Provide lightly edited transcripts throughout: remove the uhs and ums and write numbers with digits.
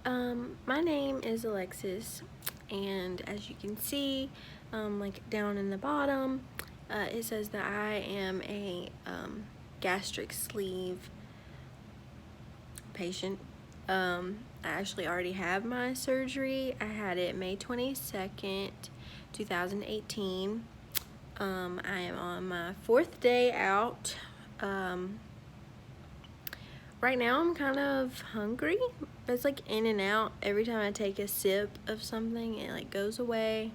My name is Alexis, and as you can see, like down in the bottom, it says that I am a gastric sleeve patient. I actually already have my surgery. I had it May 22nd, 2018. I am on my 4th day out. Right now I'm kind of hungry. It's like in and out. Every time I take a sip of something, it like goes away.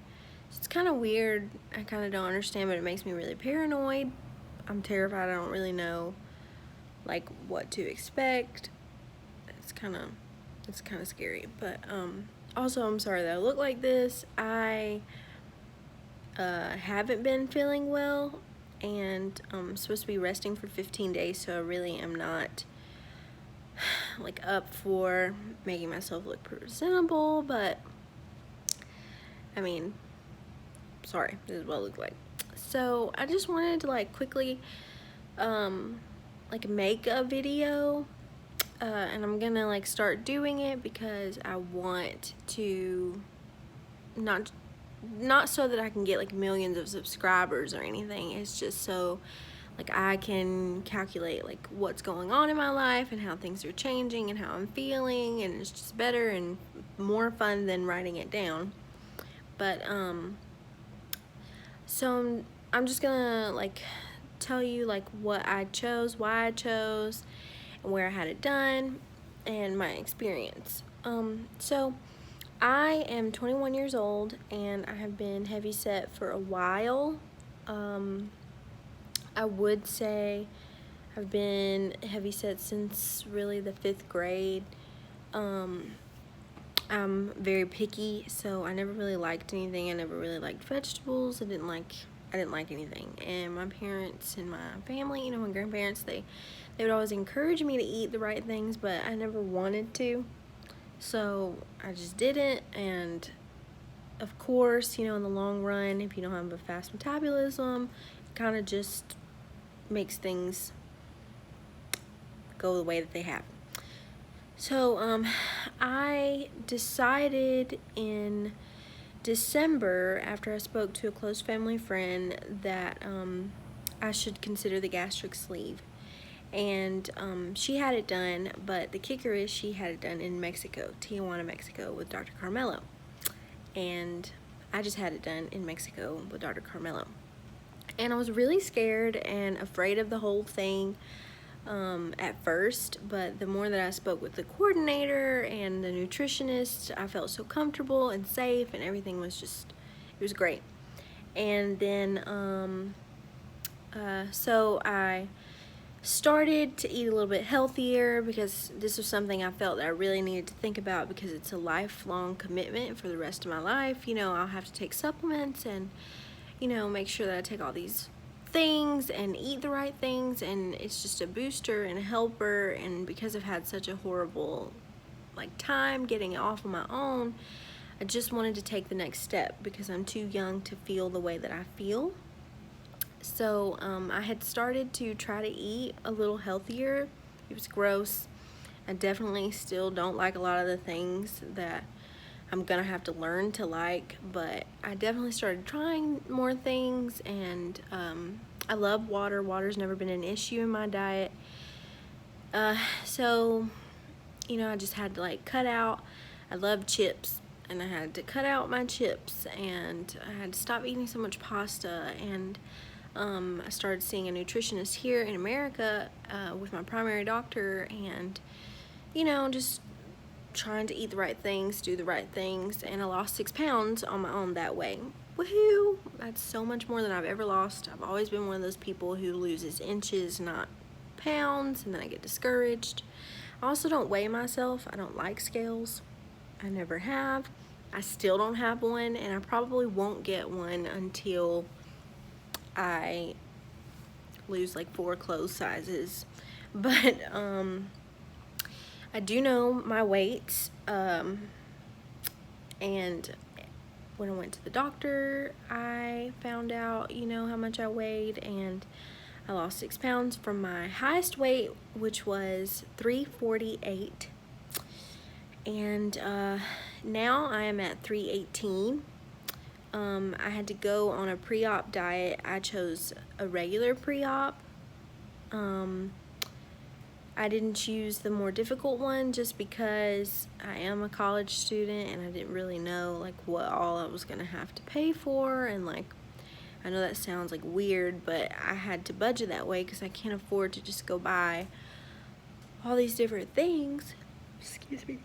So it's kind of weird. I kind of don't understand, but it makes me really paranoid. I'm terrified. I don't really know like what to expect. It's kind of scary. But also I'm sorry that I look like this. I haven't been feeling well, and I'm supposed to be resting for 15 days, so I really am not like up for making myself look presentable, but I mean, sorry, this is what it looked like. So I just wanted to like quickly like make a video, and I'm gonna like start doing it because I want to not so that I can get like millions of subscribers or anything. It's just so like I can calculate like what's going on in my life and how things are changing and how I'm feeling, and it's just better and more fun than writing it down. But so I'm just gonna like tell you like what I chose, why I chose, and where I had it done, and my experience. So I am 21 years old, and I have been heavyset for a while. I would say I've been heavyset since really the 5th grade. I'm very picky, so I never really liked anything. I never really liked vegetables. I didn't like anything. And my parents and my family, you know, my grandparents, they would always encourage me to eat the right things, but I never wanted to. So I just didn't, and of course, you know, in the long run, if you don't have a fast metabolism, it kind of just makes things go the way that they have. So I decided in December, after I spoke to a close family friend, that I should consider the gastric sleeve. And she had it done, but the kicker is she had it done in Mexico, Tijuana, Mexico, with Dr. Carmelo. And I just had it done in Mexico with Dr. Carmelo. And I was really scared and afraid of the whole thing at first, but the more that I spoke with the coordinator and the nutritionist, I felt so comfortable and safe, and everything was just, it was great. And then so I started to eat a little bit healthier, because this was something I felt that I really needed to think about, because it's a lifelong commitment for the rest of my life. You know, I'll have to take supplements and, you know, make sure that I take all these things and eat the right things, and it's just a booster and a helper. And because I've had such a horrible like time getting it off on my own, I just wanted to take the next step, because I'm too young to feel the way that I feel. So I had started to try to eat a little healthier. It was gross. I definitely still don't like a lot of the things that I'm gonna have to learn to like, but I definitely started trying more things. And I love water. Water's never been an issue in my diet. So, you know, I just had to like cut out. I love chips, and I had to cut out my chips, and I had to stop eating so much pasta. And I started seeing a nutritionist here in America with my primary doctor, and, you know, just trying to eat the right things, do the right things, and I lost 6 pounds on my own that way. Woohoo! That's so much more than I've ever lost. I've always been one of those people who loses inches, not pounds, and then I get discouraged. I also don't weigh myself. I don't like scales. I never have. I still don't have one, and I probably won't get one until I lose like 4 clothes sizes. But I do know my weight, and when I went to the doctor, I found out, you know, how much I weighed, and I lost 6 pounds from my highest weight, which was 348. And now I am at 318. I had to go on a pre-op diet. I chose a regular pre-op. I didn't choose the more difficult one just because I am a college student and I didn't really know like what all I was gonna have to pay for, and like I know that sounds like weird, but I had to budget that way because I can't afford to just go buy all these different things. Excuse me.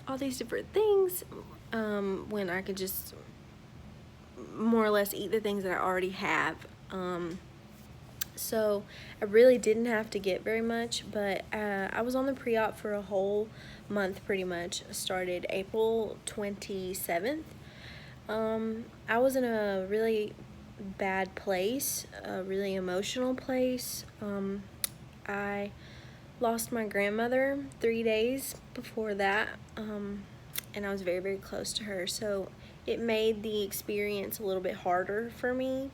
All these different things when I could just more or less eat the things that I already have. So I really didn't have to get very much, but I was on the pre-op for a whole month pretty much. I started April 27th. I was in a really bad place, a really emotional place. I lost my grandmother 3 days before that, and I was very, very close to her, so it made the experience a little bit harder for me.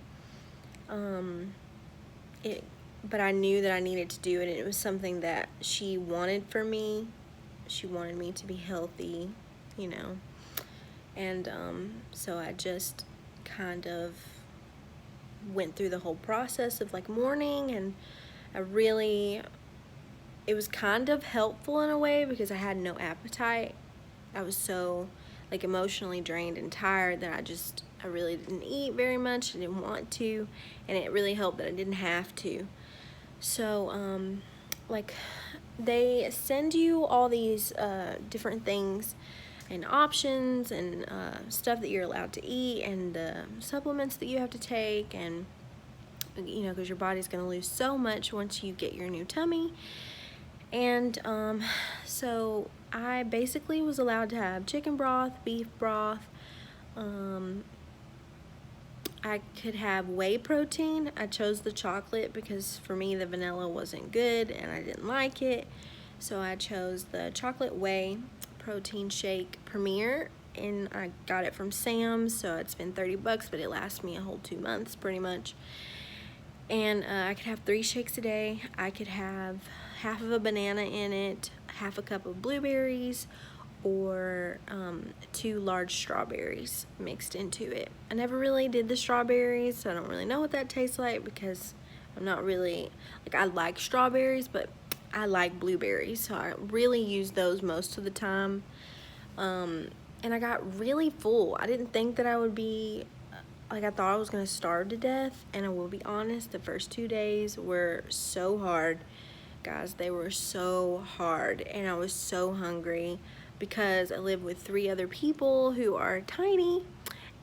But I knew that I needed to do it, and it was something that she wanted for me. She wanted me to be healthy, you know, and so I just kind of went through the whole process of like mourning, and it was kind of helpful in a way because I had no appetite. I was so like emotionally drained and tired that I really didn't eat very much. I didn't want to, and it really helped that I didn't have to. So like they send you all these different things and options and stuff that you're allowed to eat, and supplements that you have to take, and you know, because your body's going to lose so much once you get your new tummy. And so I basically was allowed to have chicken broth, beef broth. I could have whey protein. I chose the chocolate because for me the vanilla wasn't good and I didn't like it. So I chose the chocolate whey protein shake Premier, and I got it from Sam's, so it's been $30, but it lasts me a whole 2 months pretty much. And I could have 3 shakes a day. I could have half of a banana in it, half a cup of blueberries, or 2 large strawberries mixed into it. I never really did the strawberries, so I don't really know what that tastes like because I'm not really, like, I like strawberries, but I like blueberries, so I really use those most of the time. And I got really full. I didn't think that I would be, like, I thought I was gonna starve to death, and I will be honest, the first 2 days were so hard. Guys, they were so hard, and I was so hungry because I live with 3 other people who are tiny,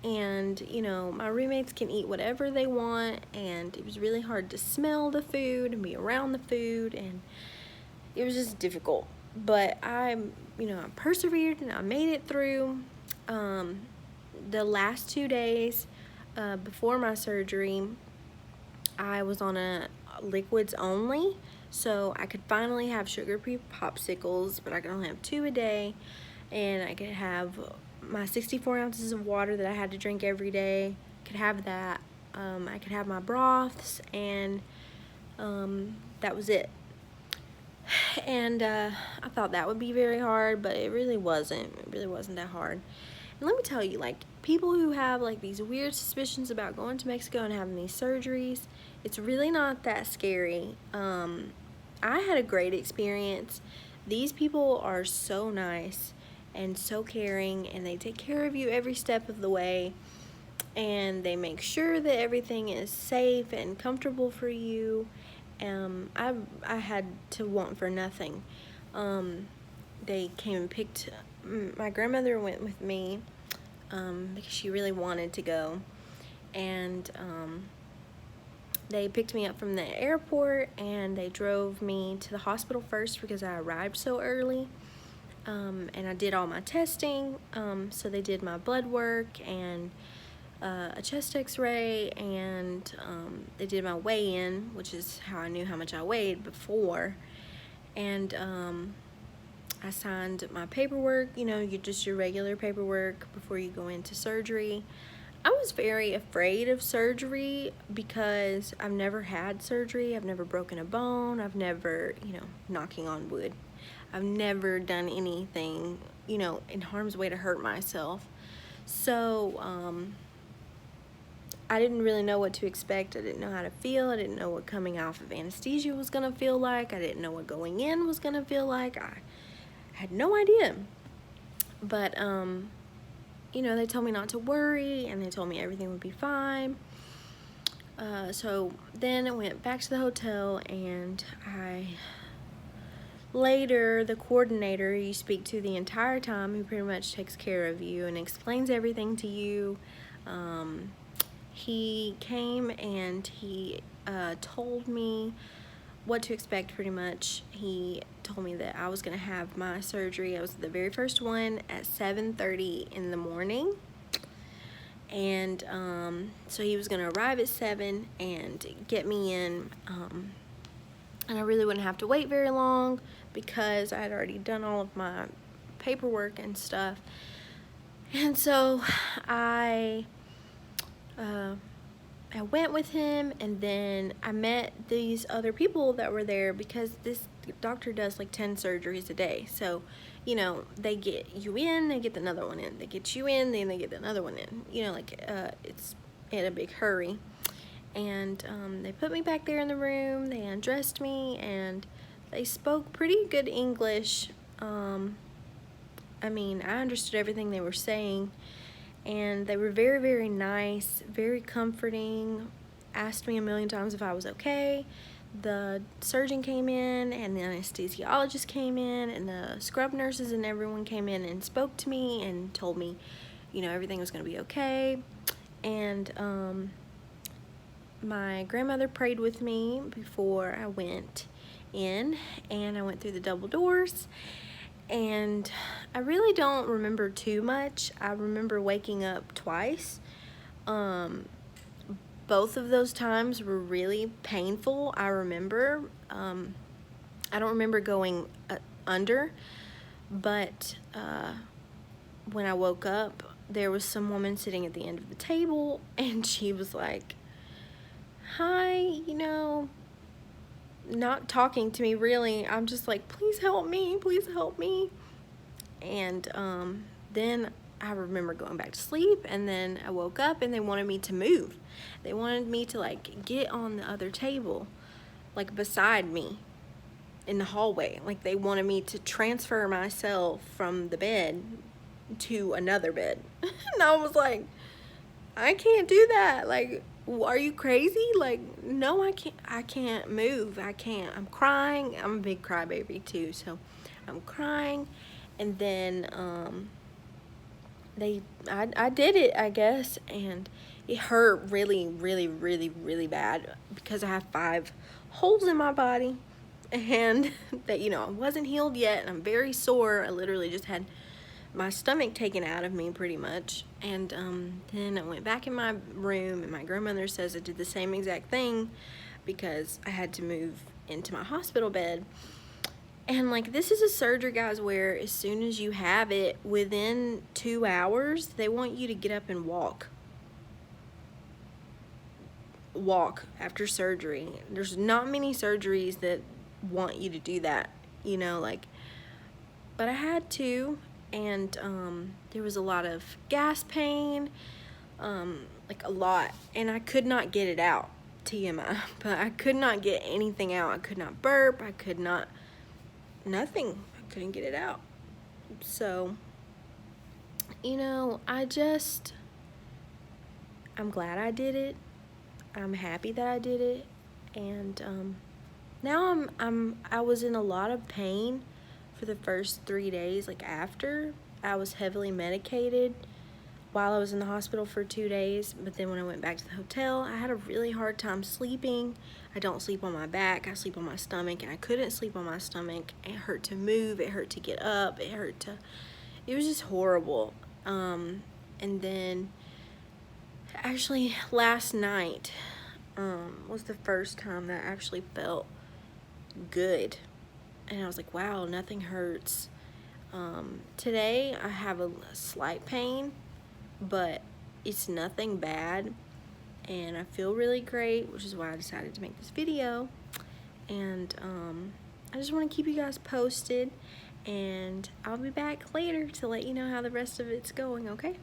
and you know, my roommates can eat whatever they want, and it was really hard to smell the food and be around the food, and it was just difficult. But I persevered and I made it through. The last 2 days before my surgery, I was on a liquids only, so I could finally have sugar-free popsicles, but I could only have 2 a day, and I could have my 64 ounces of water that I had to drink every day. Could have that. I could have my broths, and that was it. And I thought that would be very hard, but it really wasn't. It really wasn't that hard. And let me tell you, like, people who have like these weird suspicions about going to Mexico and having these surgeries, it's really not that scary. I had a great experience. These people are so nice and so caring, and they take care of you every step of the way, and they make sure that everything is safe and comfortable for you. I had to want for nothing. They came and picked, my grandmother went with me because she really wanted to go, and they picked me up from the airport, and they drove me to the hospital first because I arrived so early. And I did all my testing, so they did my blood work and a chest x-ray, and they did my weigh-in, which is how I knew how much I weighed before, and I signed my paperwork, you know, your regular paperwork before you go into surgery. I was very afraid of surgery because I've never had surgery. I've never broken a bone. I've never, knocking on wood, I've never done anything, you know, in harm's way to hurt myself. So, I didn't really know what to expect. I didn't know how to feel. I didn't know what coming off of anesthesia was gonna feel like. I didn't know what going in was gonna feel like. I had no idea. But, you know, they told me not to worry, and they told me everything would be fine. So then I went back to the hotel, and later, the coordinator you speak to the entire time, who pretty much takes care of you and explains everything to you, he came and he told me what to expect pretty much. He told me that I was going to have my surgery. I was the very first one at 7:30 in the morning. And so he was going to arrive at 7 and get me in. And I really wouldn't have to wait very long because I had already done all of my paperwork and stuff. And so I went with him, and then I met these other people that were there because this doctor does like 10 surgeries a day. So, you know, they get you in, they get another one in, they get you in, then they get another one in. You know, like it's in a big hurry. And they put me back there in the room, they undressed me, and they spoke pretty good English. I mean, I understood everything they were saying, and they were very, very nice, very comforting, asked me a million times if I was okay. The surgeon came in, and the anesthesiologist came in, and the scrub nurses and everyone came in and spoke to me and told me, you know, everything was going to be okay. And my grandmother prayed with me before I went in, and I went through the double doors. And I really don't remember too much. I remember waking up twice. Both of those times were really painful. I remember. I don't remember going under, but when I woke up, there was some woman sitting at the end of the table, and she was like, "Hi, you know," not talking to me really. I'm just like, "Please help me, please help me." And then I remember going back to sleep, and then I woke up and they wanted me to move. They wanted me to like get on the other table, like beside me in the hallway. Like they wanted me to transfer myself from the bed to another bed. And I was like, I can't do that. Like, are you crazy? Like, no, I can't move. I can't. I'm crying. I'm a big crybaby too, so I'm crying. And then I did it, I guess, and it hurt really, really, really, really bad because I have 5 holes in my body, and that, you know, I wasn't healed yet, and I'm very sore. I literally just had my stomach taken out of me pretty much. And then I went back in my room, and my grandmother says I did the same exact thing because I had to move into my hospital bed. And like, this is a surgery, guys, where as soon as you have it, within 2 hours, they want you to get up and walk after surgery. There's not many surgeries that want you to do that, you know, like, but I had to. And there was a lot of gas pain, like a lot, and I could not get it out, TMI, but I could not get anything out. I could not burp, I could not, nothing, I couldn't get it out. So, you know, I'm glad I did it. I'm happy that I did it. And now I was in a lot of pain for the first 3 days. Like, after, I was heavily medicated while I was in the hospital for 2 days, but then when I went back to the hotel, I had a really hard time sleeping. I don't sleep on my back, I sleep on my stomach, and I couldn't sleep on my stomach. It hurt to move, it hurt to get up, it was just horrible. And then actually last night was the first time that I actually felt good. And I was like, wow, nothing hurts. Today I have a slight pain, but it's nothing bad, and I feel really great, which is why I decided to make this video. And I just want to keep you guys posted, and I'll be back later to let you know how the rest of it's going, okay?